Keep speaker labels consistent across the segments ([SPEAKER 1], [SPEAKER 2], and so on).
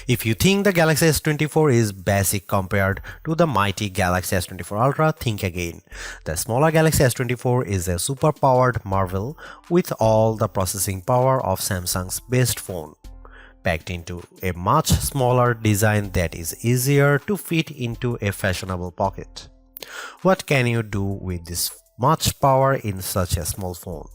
[SPEAKER 1] If you think the Galaxy S24 is basic compared to the mighty Galaxy S24 Ultra, think again. The smaller Galaxy S24 is a super-powered marvel with all the processing power of Samsung's best phone, packed into a much smaller design that is easier to fit into a fashionable pocket. What can you do with this much power in such a small phone?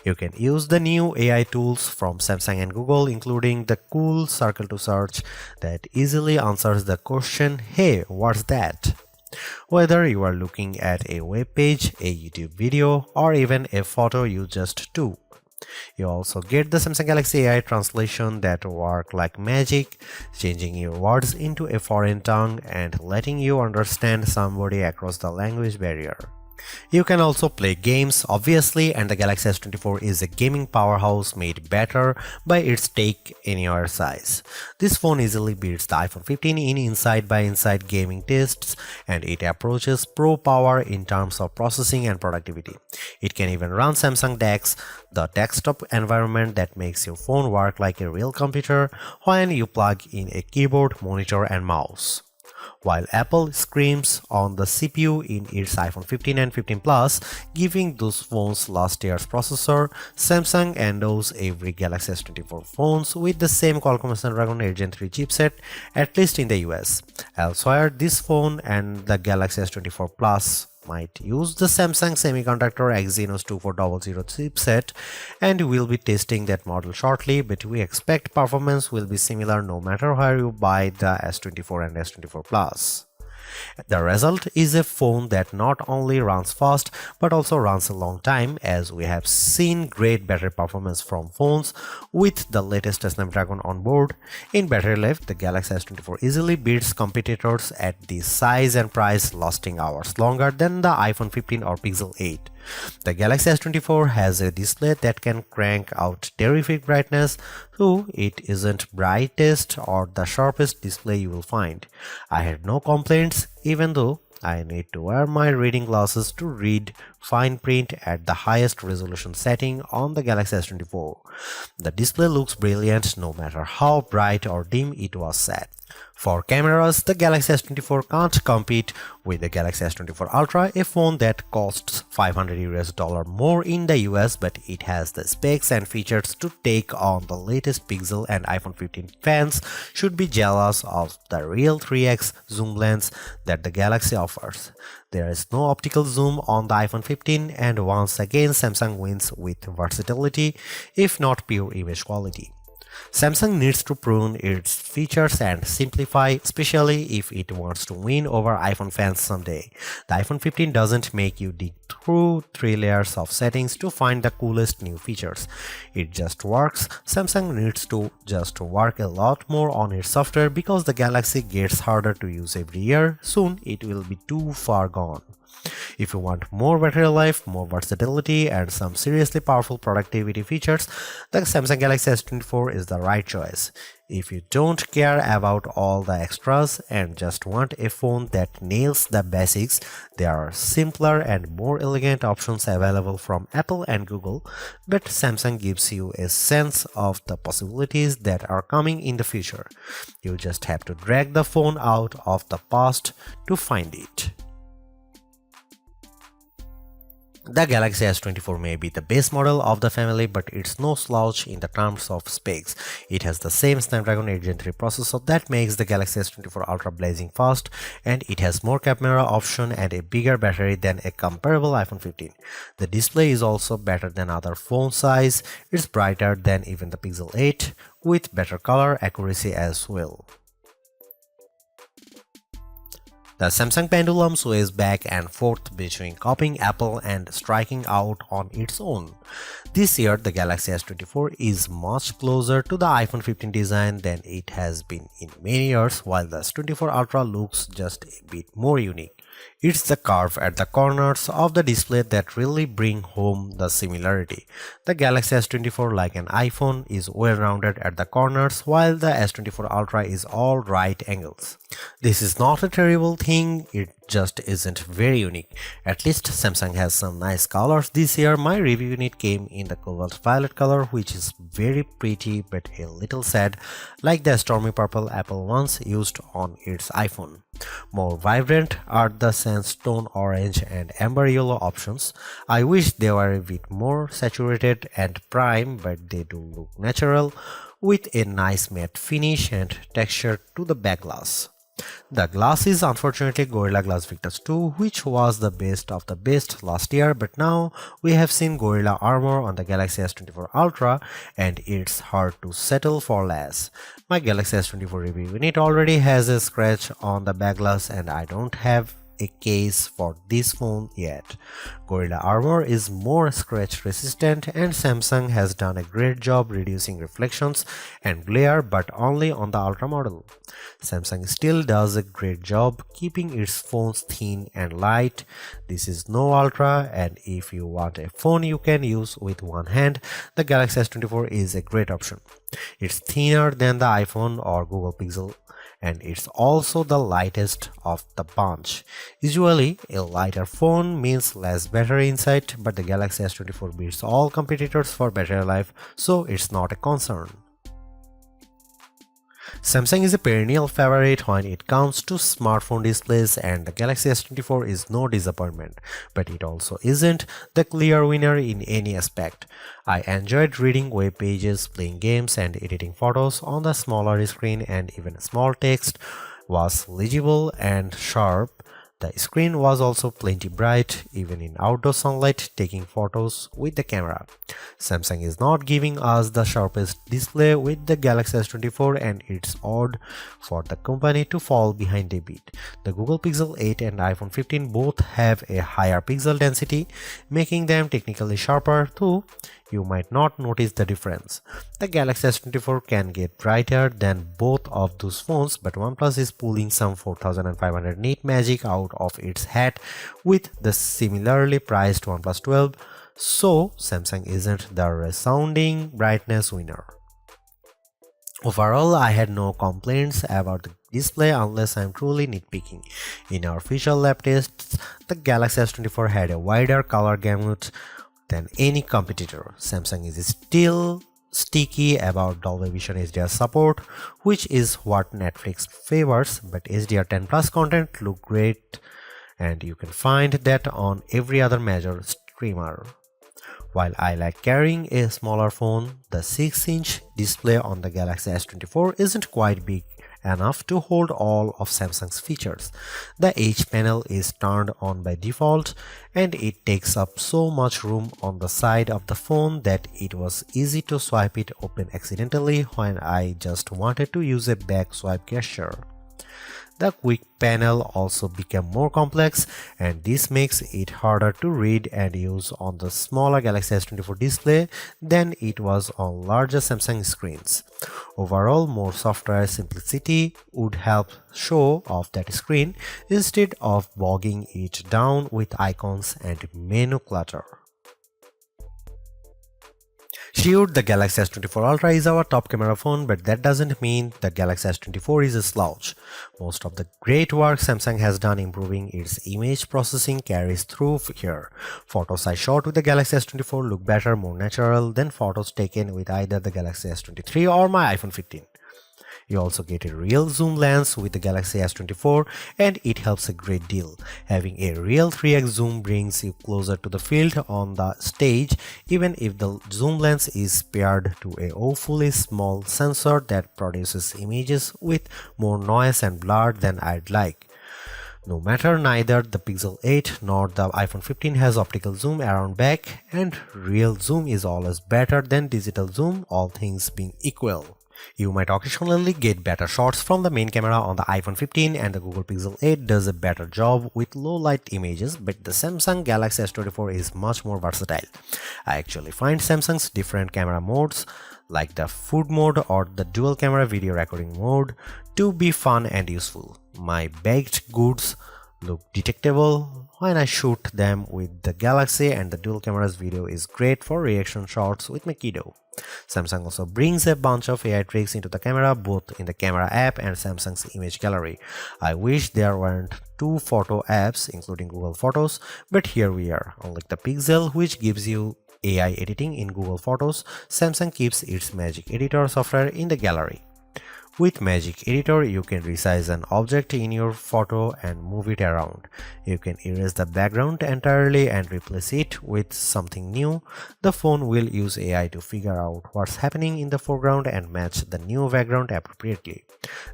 [SPEAKER 1] You can use the new AI tools from Samsung and Google, including the cool circle to search that easily answers the question, "Hey, what's that?" Whether you are looking at a web page, a YouTube video, or even a photo you just took. You also get the Samsung Galaxy AI translation that work like magic, changing your words into a foreign tongue and letting you understand somebody across the language barrier. You can also play games, obviously, and the Galaxy S24 is a gaming powerhouse made better by its take-anywhere size. This phone easily beats the iPhone 15 in inside-by-inside gaming tests, and it approaches pro power in terms of processing and productivity. It can even run Samsung DeX, the desktop environment that makes your phone work like a real computer when you plug in a keyboard, monitor, and mouse. While Apple screams on the CPU in its iPhone 15 and 15 Plus, giving those phones last year's processor, Samsung endows every Galaxy S24 phones with the same Qualcomm Snapdragon 8 Gen 3 chipset, at least in the US. Elsewhere, this phone and the Galaxy S24 Plus might use the Samsung Semiconductor Exynos 2400 chipset, and we'll be testing that model shortly, but we expect performance will be similar no matter where you buy the S24 and S24 Plus. The result is a phone that not only runs fast but also runs a long time, as we have seen great battery performance from phones with the latest Snapdragon on board. In battery life, the Galaxy S24 easily beats competitors at this size and price, lasting hours longer than the iPhone 15 or Pixel 8. The Galaxy S24 has a display that can crank out terrific brightness, though it isn't brightest or the sharpest display you will find. I had no complaints, even though I need to wear my reading glasses to read fine print at the highest resolution setting on the Galaxy S24. The display looks brilliant no matter how bright or dim it was set. For cameras, the Galaxy S24 can't compete with the Galaxy S24 Ultra, a phone that costs $500 more in the US, but it has the specs and features to take on the latest Pixel, and iPhone 15 fans should be jealous of the real 3x zoom lens that the Galaxy offers. There is no optical zoom on the iPhone 15, and once again Samsung wins with versatility, if not pure image quality. Samsung needs to prune its features and simplify, especially if it wants to win over iPhone fans someday. The iPhone 15 doesn't make you dig through 3 layers of settings to find the coolest new features. It just works. Samsung needs to just work a lot more on its software, because the Galaxy gets harder to use every year. Soon it will be too far gone. If you want more battery life, more versatility, and some seriously powerful productivity features, the Samsung Galaxy S24 is the right choice. If you don't care about all the extras and just want a phone that nails the basics, there are simpler and more elegant options available from Apple and Google, but Samsung gives you a sense of the possibilities that are coming in the future. You just have to drag the phone out of the past to find it. The Galaxy S24 may be the base model of the family, but it's no slouch in the terms of specs. It has the same Snapdragon 8 Gen 3 processor that makes the Galaxy S24 Ultra blazing fast, and it has more camera option and a bigger battery than a comparable iPhone 15. The display is also better than other phone size. It's brighter than even the Pixel 8, with better color accuracy as well. The Samsung pendulum sways back and forth between copying Apple and striking out on its own. This year, the Galaxy S24 is much closer to the iPhone 15 design than it has been in many years, while the S24 Ultra looks just a bit more unique. It's the curve at the corners of the display that really bring home the similarity. The Galaxy S24, like an iPhone, is well rounded at the corners, while the S24 Ultra is all right angles. This is not a terrible thing, it just isn't very unique. At least Samsung has some nice colors this year. My review unit came in the cobalt violet color, which is very pretty but a little sad, like the stormy purple Apple once used on its iPhone. More vibrant are the sandstone orange and amber yellow options. I wish they were a bit more saturated and prime, but they do look natural with a nice matte finish and texture to the back glass. The glass is unfortunately Gorilla Glass Victus 2, which was the best of the best last year, but now we have seen Gorilla Armor on the Galaxy S24 Ultra and it's hard to settle for less. My Galaxy S24 review unit already has a scratch on the back glass and I don't have a case for this phone yet. Gorilla Armor is more scratch resistant and Samsung has done a great job reducing reflections and glare, but only on the Ultra model. Samsung still does a great job keeping its phones thin and light. This is no Ultra, and if you want a phone you can use with one hand, the Galaxy S24 is a great option. It's thinner than the iPhone or Google Pixel, and it's also the lightest of the bunch. Usually, a lighter phone means less battery inside, but the Galaxy S24 beats all competitors for battery life, so it's not a concern. Samsung is a perennial favorite when it comes to smartphone displays, and the Galaxy S24 is no disappointment, but it also isn't the clear winner in any aspect. I enjoyed reading web pages, playing games, and editing photos on the smaller screen, and even small text was legible and sharp. The screen was also plenty bright, even in outdoor sunlight, taking photos with the camera. Samsung is not giving us the sharpest display with the Galaxy S24, and it's odd for the company to fall behind a bit. The Google Pixel 8 and iPhone 15 both have a higher pixel density, making them technically sharper, though you might not notice the difference. The Galaxy S24 can get brighter than both of those phones, but OnePlus is pulling some 4500 nit magic out of its hat with the similarly priced OnePlus 12, so Samsung isn't the resounding brightness winner. Overall, I had no complaints about the display unless I'm truly nitpicking. In our official lab tests, the Galaxy S24 had a wider color gamut than any competitor. Samsung is still sticky about Dolby Vision HDR support, which is what Netflix favors, but HDR10 Plus content look great and you can find that on every other major streamer. While I like carrying a smaller phone, the 6-inch display on the Galaxy S24 isn't quite big enough to hold all of Samsung's features. The H panel is turned on by default and it takes up so much room on the side of the phone that it was easy to swipe it open accidentally when I just wanted to use a back swipe gesture. The quick panel also became more complex, and this makes it harder to read and use on the smaller Galaxy S24 display than it was on larger Samsung screens. Overall, more software simplicity would help show off that screen instead of bogging it down with icons and menu clutter. Sure, the Galaxy S24 Ultra is our top camera phone, but that doesn't mean the Galaxy S24 is a slouch. Most of the great work Samsung has done improving its image processing carries through here. Photos I shot with the Galaxy S24 look better, more natural than photos taken with either the Galaxy S23 or my iPhone 15. You also get a real zoom lens with the Galaxy S24 and it helps a great deal. Having a real 3x zoom brings you closer to the field on the stage, even if the zoom lens is paired to a awfully small sensor that produces images with more noise and blur than I'd like. No matter, neither the Pixel 8 nor the iPhone 15 has optical zoom around back, and real zoom is always better than digital zoom, all things being equal. You might occasionally get better shots from the main camera on the iPhone 15, and the Google Pixel 8 does a better job with low light images, but the Samsung Galaxy S24 is much more versatile. I actually find Samsung's different camera modes, like the food mode or the dual camera video recording mode, to be fun and useful. My baked goods look detectable when I shoot them with the Galaxy, and the dual cameras video is great for reaction shots with my kiddo. Samsung also brings a bunch of AI tricks into the camera, both in the camera app and Samsung's image gallery. I wish there weren't two photo apps including Google Photos, but here we are. Unlike the Pixel, which gives you AI editing in Google Photos, Samsung keeps its Magic Editor software in the gallery. With Magic Editor, you can resize an object in your photo and move it around. You can erase the background entirely and replace it with something new. The phone will use AI to figure out what's happening in the foreground and match the new background appropriately.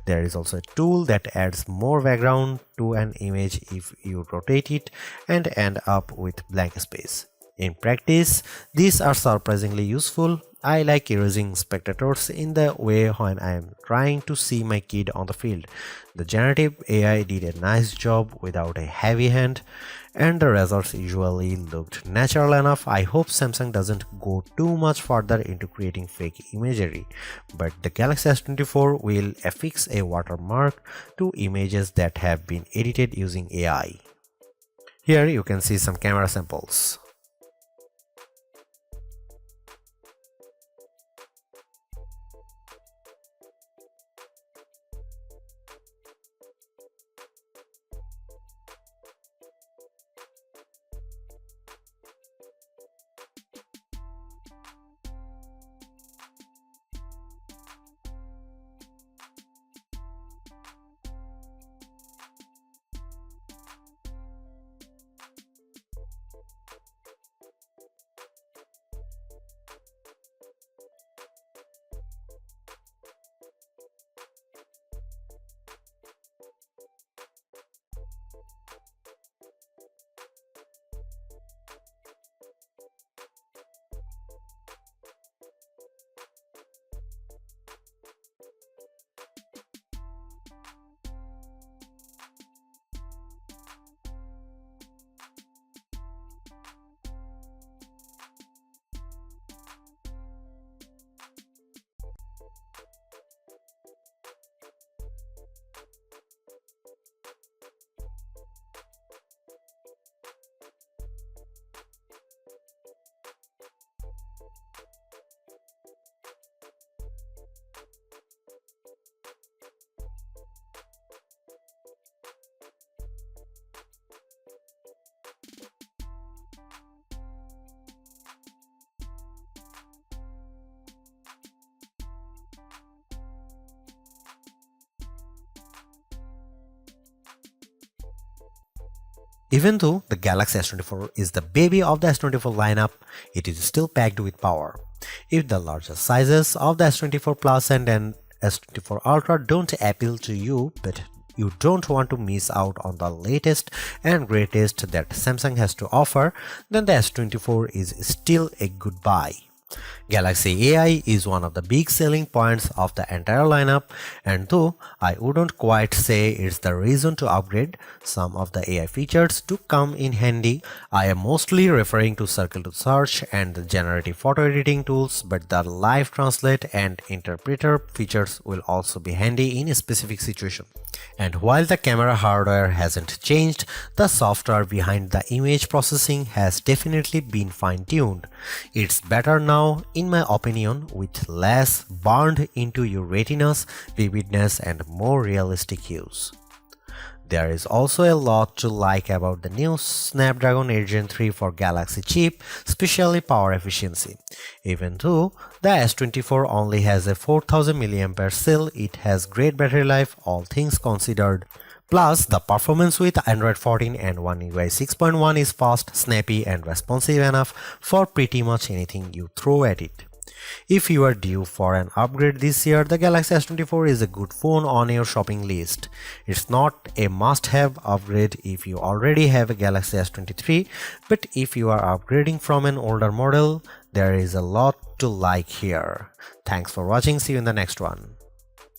[SPEAKER 1] There is also a tool that adds more background to an image if you rotate it and end up with blank space. In practice, these are surprisingly useful. I like erasing spectators in the way when I am trying to see my kid on the field. The generative AI did a nice job without a heavy hand, and the results usually looked natural enough. I hope Samsung doesn't go too much further into creating fake imagery, but the Galaxy S24 will affix a watermark to images that have been edited using AI. Here you can see some camera samples. Even though the Galaxy S24 is the baby of the S24 lineup, it is still packed with power. If the larger sizes of the S24 Plus and S24 Ultra don't appeal to you, but you don't want to miss out on the latest and greatest that Samsung has to offer, then the S24 is still a good buy. Galaxy AI is one of the big selling points of the entire lineup, and though I wouldn't quite say it's the reason to upgrade, some of the AI features do come in handy. I am mostly referring to Circle to Search and the generative photo editing tools, but the live translate and interpreter features will also be handy in a specific situation. And while the camera hardware hasn't changed, the software behind the image processing has definitely been fine-tuned. It's better now, in my opinion, with less burned into your retinas, vividness, and more realistic hues. There is also a lot to like about the new Snapdragon 8 Gen 3 for Galaxy chip, especially power efficiency. Even though the S24 only has a 4000 mAh cell, it has great battery life, all things considered. Plus, the performance with Android 14 and One UI 6.1 is fast, snappy, and responsive enough for pretty much anything you throw at it. If you are due for an upgrade this year, the Galaxy S24 is a good phone on your shopping list. It's not a must-have upgrade if you already have a Galaxy S23, but if you are upgrading from an older model, there is a lot to like here. Thanks for watching, see you in the next one.